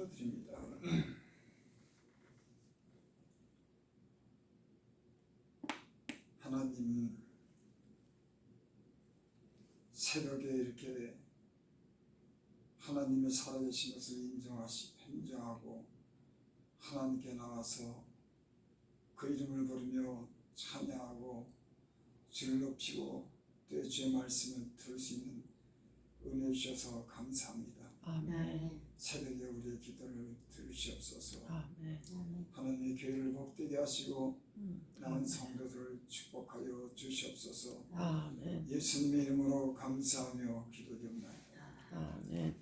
기도드립니다. 하나님, 새벽에 이렇게 하나님의 살아계신 것을 인정하고 하나님께 나와서 그 이름을 부르며 찬양하고 주를 높이고 또 주의 말씀을 들을 수 있는 은혜 주셔서 감사합니다. 아멘. 새벽에 우리의 기도를 들으시옵소서. 아멘. 하나님의 교회를 복되게 하시고 남은 성도들을 축복하여 주시옵소서. 아멘. 예수님의 이름으로 감사하며 기도드립니다. 아멘.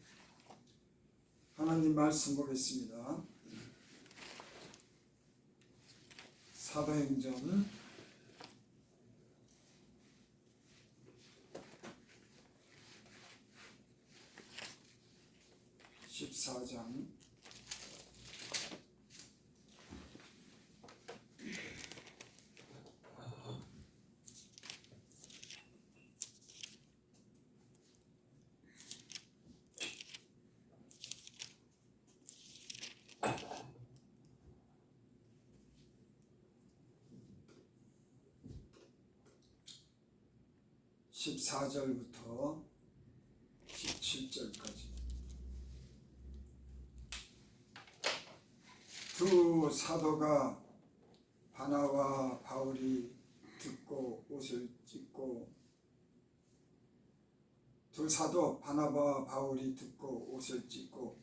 하나님 말씀 보겠습니다. 사도행전 14장 14절부터 17절까지 두 사도가 바나와 바울이 듣고 옷을 찢고 두 사도 바나바와 바울이 듣고 옷을 찢고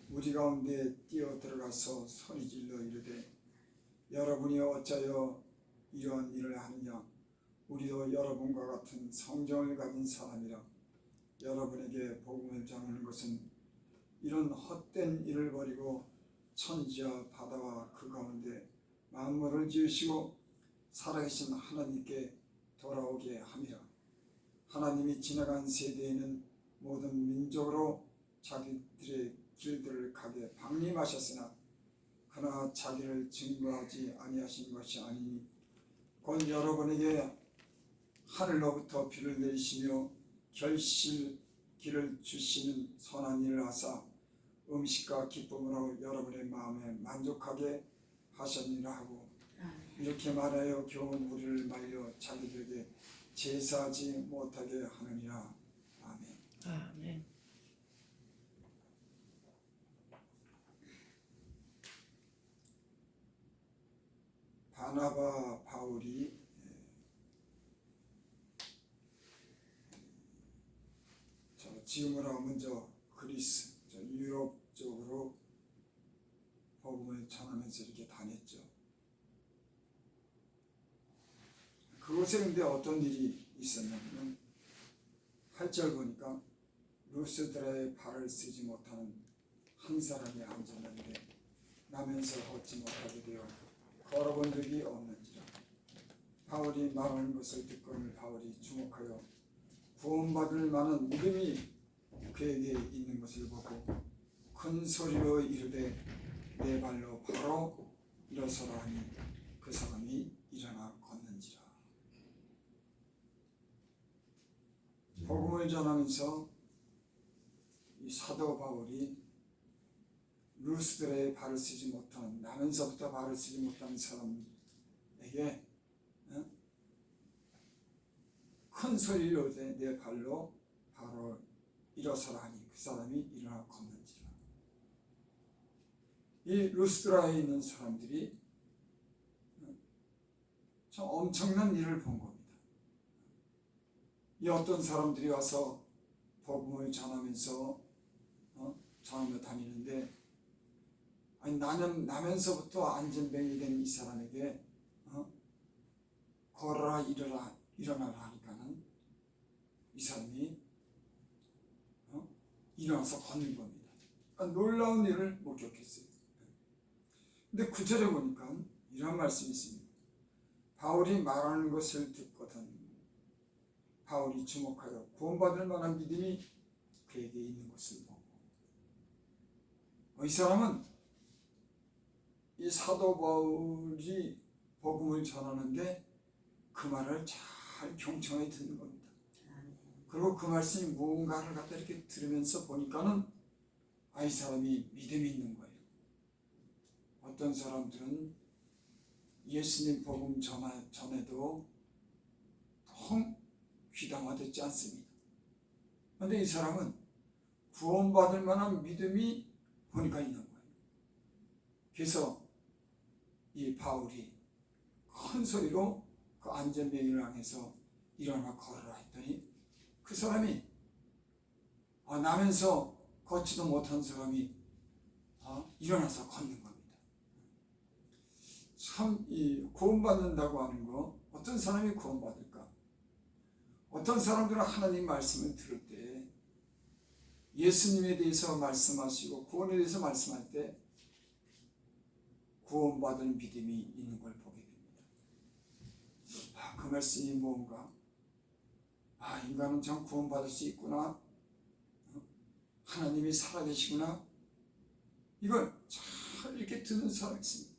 무리 가운데 뛰어 들어가서 소리질러 이르되 여러분이 어찌하여 이런 일을 하느냐 우리도 여러분과 같은 성정을 가진 사람이라 여러분에게 복음을 전하는 것은 이런 헛된 일을 버리고 천지와 바다와 그 가운데 만물을 지으시고 살아계신 하나님께 돌아오게 함이라. 하나님이 지나간 세대에는 모든 민족으로 자기들의 길들을 가게 방림하셨으나 그러나 자기를 증거하지 아니하신 것이 아니니 곧 여러분에게 하늘로부터 비를 내리시며 결실기를 주시는 선한 일을 하사 음식과 기쁨으로 여러분의 마음에 만족하게 하셨느니라 하고 이렇게 말하여 겨우 우리를 말려 자기들에게 제사하지 못하게 하느니라. 아멘. 아멘. 바나바 바울이 지금으로 먼저 그리스 유럽 쪽으로 복음을 전하면서 이렇게 다녔죠. 그곳에 근데 어떤 일이 있었냐면 8절 보니까 루스드라의 발을 쓰지 못하는 한 사람이 앉았는데 나면서 걷지 못하게 되어 걸어본 적이 없는지라. 바울이 말하는 것을 듣고는 바울이 주목하여 구원받을 만한 믿음이 그에게 있는 것을 보고 큰 소리로 이르되 내 발로 바로 일어서라 하니 그 사람이 일어나 걷는지라. 복음을 전하면서 이 사도 바울이 루스드라의 발을 쓰지 못한 나면서부터 발을 쓰지 못한 사람에게 큰 소리로 내 발로 바로 일어서라 하니 그 사람이 일어나 걷는지라. 이 루스드라에 있는 사람들이 참 엄청난 일을 본 겁니다. 이 어떤 사람들이 와서 복음을 전하면서 전하며 다니는데 아니 나는 나면서부터 안전뱅이 된 이 사람에게 걸어라 일어나라 하니까는 이 사람이 일어나서 걷는 겁니다. 그러니까 놀라운 일을 목격했어요. 근데 9절에 보니까 이런 말씀이 있습니다. 바울이 말하는 것을 듣거든 바울이 주목하여 구원받을 만한 믿음이 그에게 있는 것을 보고 이 사람은 이 사도 바울이 복음을 전하는데 그 말을 잘 경청해 듣는 겁니다. 그리고 그 말씀이 무언가를 갖다 이렇게 들으면서 보니까는 이 사람이 믿음이 있는 거예요. 어떤 사람들은 예수님 복음 전에도 통 귀담아듣지 않습니다. 그런데 이 사람은 구원받을 만한 믿음이 보니까 있는 거예요. 그래서 이 바울이 큰 소리로 그 안전뱅이를 향해서 일어나 걸으라 했더니 그 사람이 나면서 걷지도 못한 사람이 일어나서 걷는 겁니다. 참 이 구원받는다고 하는 거, 어떤 사람이 구원받을까? 어떤 사람들은 하나님 말씀을 들을 때 예수님에 대해서 말씀하시고 구원에 대해서 말씀할 때 구원받은 믿음이 있는 걸 보게 됩니다. 그 말씀이 뭔가? 인간은 참 구원받을 수 있구나. 하나님이 살아계시구나. 이걸 잘 이렇게 듣는 사람이 있습니다.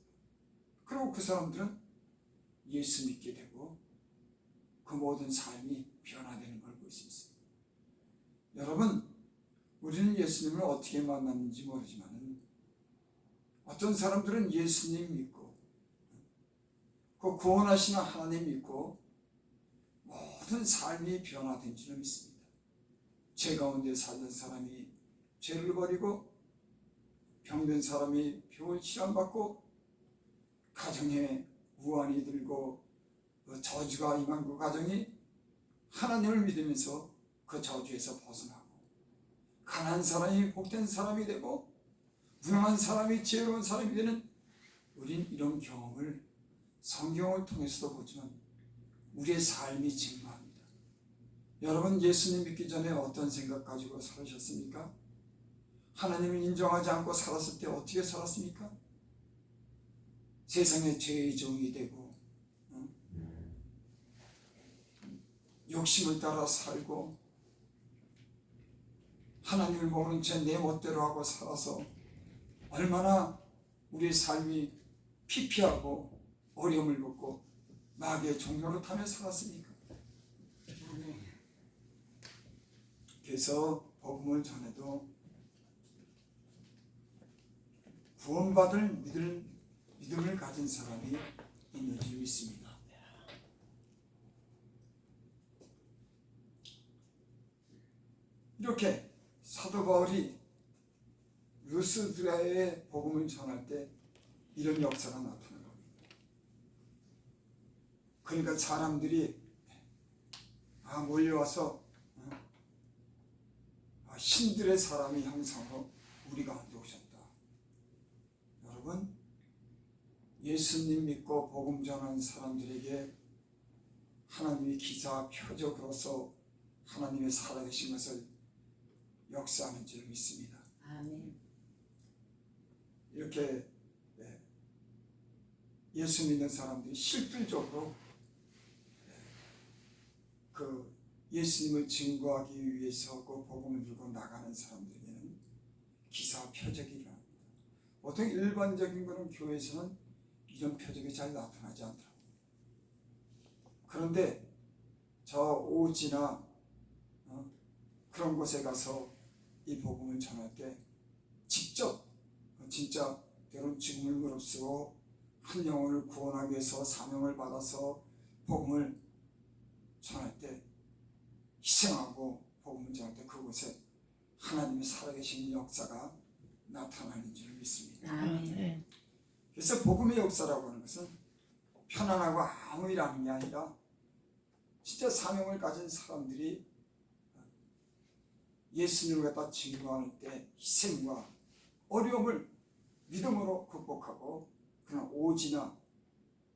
그리고 그 사람들은 예수 믿게 되고 그 모든 삶이 변화되는 걸 볼 수 있습니다. 여러분, 우리는 예수님을 어떻게 만났는지 모르지만 어떤 사람들은 예수님 믿고 그 구원하시는 하나님 믿고 모든 삶이 변화된 줄을 믿습니다. 죄 가운데 살던 사람이 죄를 버리고 병든 사람이 병을 치료받고 가정에 우환이 들고 저주가 임한 그 가정이 하나님을 믿으면서 그 저주에서 벗어나고 가난한 사람이 복된 사람이 되고 무능한 사람이 지혜로운 사람이 되는 우린 이런 경험을 성경을 통해서도 보지만 우리의 삶이 증거합니다. 여러분, 예수님 믿기 전에 어떤 생각 가지고 살으셨습니까? 하나님을 인정하지 않고 살았을 때 어떻게 살았습니까? 세상의 죄의 종이 되고 욕심을 따라 살고 하나님을 모른 채 내 멋대로 하고 살아서 얼마나 우리의 삶이 피폐하고 어려움을 겪고 마귀의 종로를 타며 살았습니까? 그래서 복음을 전해도 구원받을 믿음을 가진 사람이 있는 줄 믿습니다. 이렇게 사도 바울이 루스드라의 복음을 전할 때 이런 역사가 나타나는 겁니다. 그러니까 사람들이 몰려와서 신들의 사람이 형상으로 우리 가운데 오셨다. 여러분, 예수님 믿고 복음 전하는 사람들에게 하나님의 기사 표적으로서 하나님의 살아계신 것을 역사하는 줄 믿습니다. 아멘. 이렇게 예수 믿는 사람들이 실질적으로 그 예수님을 증거하기 위해서 그 복음을 들고 나가는 사람들에게는 기사 표적이 일어납니다. 보통 일반적인 거는 교회에서는 이런 표적이 잘 나타나지 않더라고요. 그런데 저 오지나 그런 곳에 가서 이 복음을 전할 때 직접 진짜 때론 죽음을 무릅쓰고 한 영혼을 구원하기 위해서 사명을 받아서 복음을 전할 때 희생하고 복음을 전할 때 그곳에 하나님의 살아계신 역사가 나타나는 줄 믿습니다. 아멘. 그래서 복음의 역사라고 하는 것은 편안하고 아무 일 하는 게 아니라 진짜 사명을 가진 사람들이 예수님을 갖다 증거할 때 희생과 어려움을 믿음으로 극복하고 그러나 오지나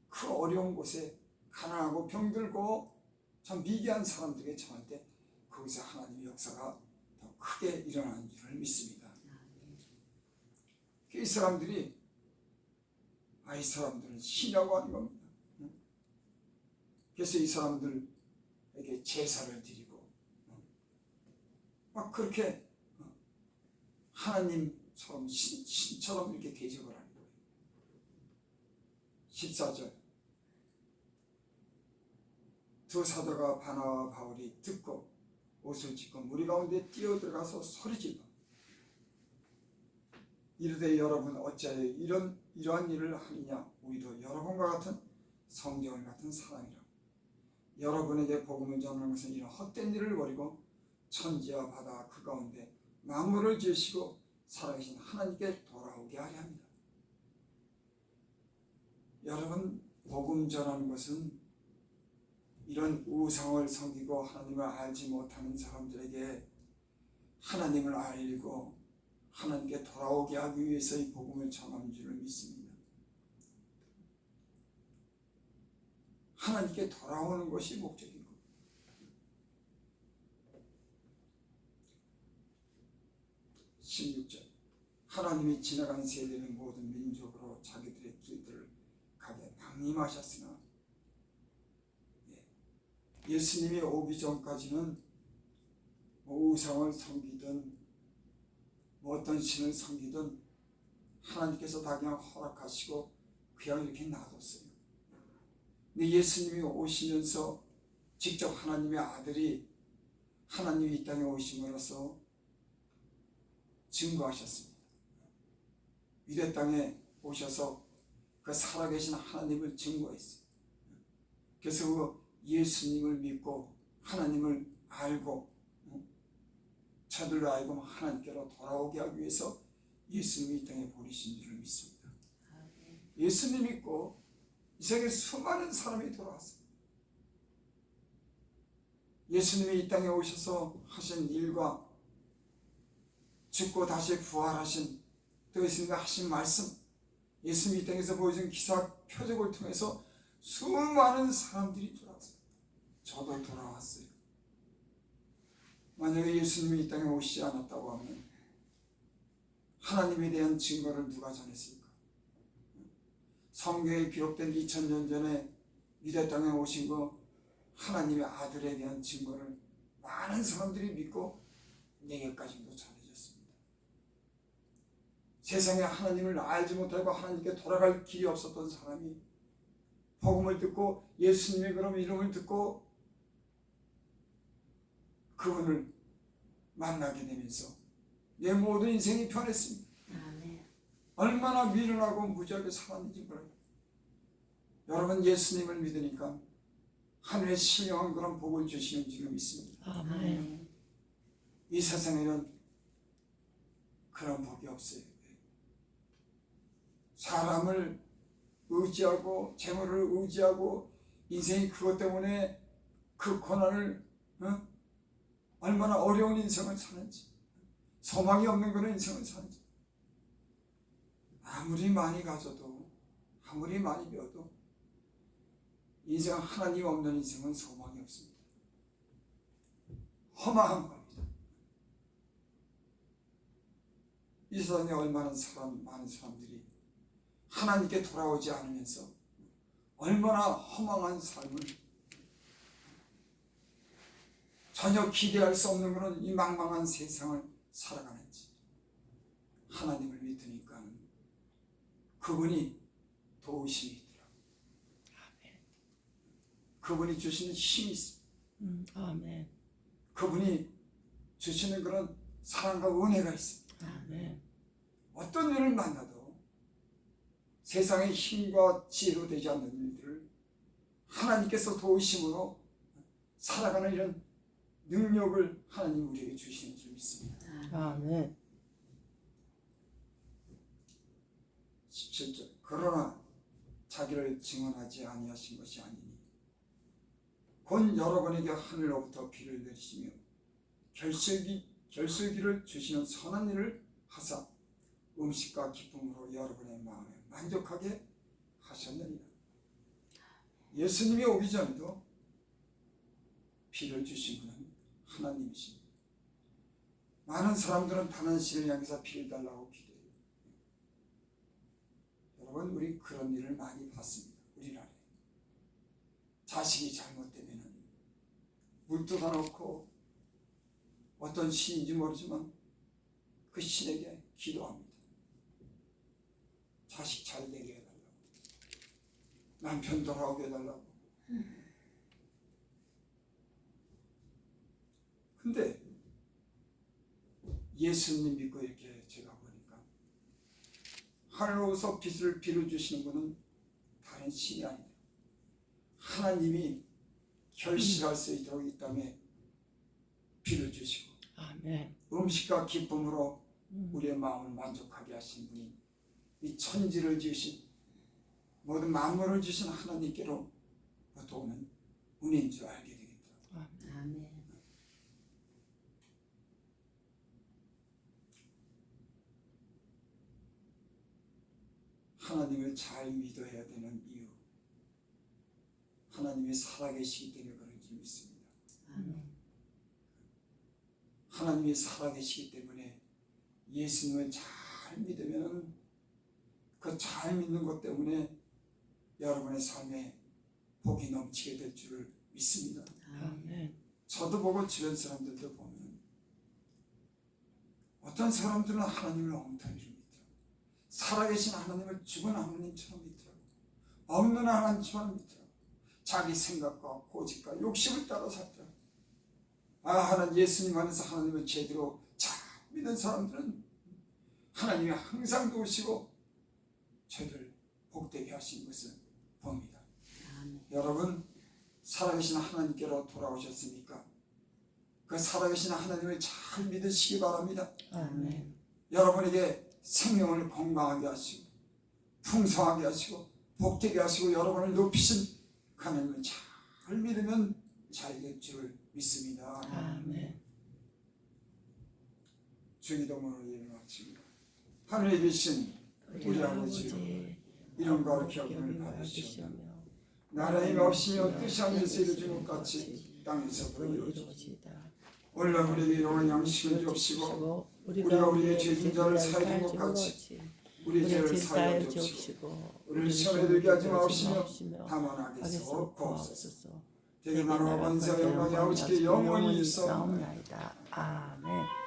그 어려운 곳에 가난하고 병들고 참 미개한 사람들에게 전할 때 거기서 하나님의 역사가 더 크게 일어나는 줄을 믿습니다. 이 사람들이 이 사람들은 신이라고 하는 겁니다. 그래서 이 사람들에게 제사를 드리고 막 그렇게 하나님처럼 신처럼 이렇게 대접을 하는 거예요. 14절 두 사도가 바나바와 바울이 듣고 옷을 찢고 무리 가운데 뛰어들어가서 소리질러 이르되 여러분 어찌하여 이러한 일을 하느냐. 우리도 여러분과 같은 성경을 같은 사람이라. 여러분에게 복음을 전하는 것은 이런 헛된 일을 버리고 천지와 바다 그 가운데 만물을 지으시고 살아계신 하나님께 돌아오게 하려 합니다. 여러분, 복음 전하는 것은 이런 우상을 섬기고 하나님을 알지 못하는 사람들에게 하나님을 알고 하나님께 돌아오게 하기 위해서 이 복음을 전하는 줄을 믿습니다. 하나님께 돌아오는 것이 목적인 겁니다. 16절 하나님이 지나간 세대는 모든 민족으로 자기들의 길들을 가게 방임하셨으나 예수님이 오기 전까지는 우상을 섬기든 어떤 신을 섬기든 하나님께서 다 그냥 허락하시고 그냥 이렇게 놔뒀어요. 근데 예수님이 오시면서 직접 하나님의 아들이 하나님이 이 땅에 오심으로써 증거하셨습니다. 유대 땅에 오셔서 그 살아계신 하나님을 증거했어요. 그래서 그 예수님을 믿고 하나님을 알고 저들로 알고 하나님께로 돌아오게 하기 위해서 예수님이 이 땅에 보내신 줄을 믿습니다. 예수님 믿고 이 세계에 수많은 사람이 돌아왔어요. 예수님이 이 땅에 오셔서 하신 일과 죽고 다시 부활하신 또 예수님이 하신 말씀, 예수님이 이 땅에서 보여준 기사 표적을 통해서 수많은 사람들이 돌아왔어요. 저도 돌아왔어요. 만약에 예수님이 이 땅에 오시지 않았다고 하면 하나님에 대한 증거를 누가 전했을까? 성경에 기록된 2000년 전에 유대 땅에 오신 거 하나님의 아들에 대한 증거를 많은 사람들이 믿고 내게까지도 전해졌습니다. 세상에 하나님을 알지 못하고 하나님께 돌아갈 길이 없었던 사람이 복음을 듣고 예수님의 그런 이름을 듣고 그분을 만나게 되면서 내 모든 인생이 변했습니다. 얼마나 미련하고 무지하게 살았는지 몰라요. 여러분, 예수님을 믿으니까 하늘에 신령한 그런 복을 주시는 줄 믿습니다. 아멘. 이 세상에는 그런 복이 없어요. 사람을 의지하고 재물을 의지하고 인생이 그것 때문에 그 고난을 얼마나 어려운 인생을 사는지, 소망이 없는 그런 인생을 사는지, 아무리 많이 가져도 아무리 많이 배워도 인생 하나님 없는 인생은 소망이 없습니다. 허망한 겁니다. 이 세상에 얼마나 많은 사람들이 하나님께 돌아오지 않으면서 얼마나 허망한 삶을, 전혀 기대할 수 없는 그런 이 망망한 세상을 살아가는지, 하나님을 믿으니까 그분이 도우심이 있더라고요. 그분이 주시는 힘이 있습니다. 아멘. 그분이 주시는 그런 사랑과 은혜가 있습니다. 아멘. 어떤 일을 만나도 세상의 힘과 지혜로 되지 않는 일들을 하나님께서 도우심으로 살아가는 이런 능력을 하나님 우리에게 주시는 줄 믿습니다. 아멘. 17절 그러나 자기를 증언하지 아니하신 것이 아니니 곧 여러분에게 하늘로부터 비를 내리시며 결실기를 주시는 선한 일을 하사 음식과 기쁨으로 여러분의 마음에 만족하게 하셨느니라. 예수님이 오기 전에도 비를 주신 분은 하나님이십니다. 많은 사람들은 다른 신을 향해서 비를 달라고 기도해요. 여러분, 우리 그런 일을 많이 봤습니다. 우리나라에 자식이 잘못되면 물 뜯어놓고 어떤 신인지 모르지만 그 신에게 기도합니다. 자식 잘 되게 해달라고, 남편 돌아오게 해달라고. 근데 예수님 믿고 이렇게 제가 보니까 하늘로서 빛을 빌어주시는 분은 다른 신이 아니다. 하나님이 결실할 수 있도록 이 땅에 빌어주시고 아멘. 음식과 기쁨으로 우리의 마음을 만족하게 하신 분이 이 천지를 지으신 모든 만물을 주신 하나님께로부터 오는 은혜인 줄 알게 되겠다. 아멘. 하나님을 잘 믿어야 되는 이유, 하나님이 살아계시기 때문에 그런 줄 믿습니다. 아멘. 하나님이 살아계시기 때문에 예수님을 잘 믿으면 그 잘 믿는 것 때문에 여러분의 삶에 복이 넘치게 될 줄을 믿습니다. 아멘. 저도 보고 주변 사람들도 보면 어떤 사람들은 하나님을 엉터리로 믿더라고요. 살아계신 하나님을 죽은 하나님처럼 믿더라고요. 없는 하나님처럼 믿더라고요. 자기 생각과 고집과 욕심을 따라 살더라고요. 하나님 예수님 안에서 하나님을 제대로 잘 믿는 사람들은 하나님이 항상 도우시고 저희를 복되게 하신 것을 봅니다. 아멘. 여러분 살아계신 하나님께로 돌아오셨습니까? 그 살아계신 하나님을 잘 믿으시기 바랍니다. 아멘. 여러분에게 생명을 건강하게 하시고 풍성하게 하시고 복되게 하시고 여러분을 높이신 그 하나님을 잘 믿으면 잘 될 줄을 믿습니다. 아멘. 주기도문으로 예를 마칩니다. 하늘에 계신 우리 아버지여 이름 거룩히 여김을 받으시오며 나라의 없이며 뜻이 하늘에서 이루어진 것 같이 땅에서도 이루어지이다. 오늘날 우리에게 일용할 양식을 주옵시고 우리가 우리의 죄진 자를 사하여 준 것 같이 우리 죄를 사하여 주옵시고 우리를 시험에 들게 하지 마옵시며 다만 악에서 구하옵소서. 되게 나라와 권세와 영광이 아버지께 영원히 있사옵나이다. 아멘.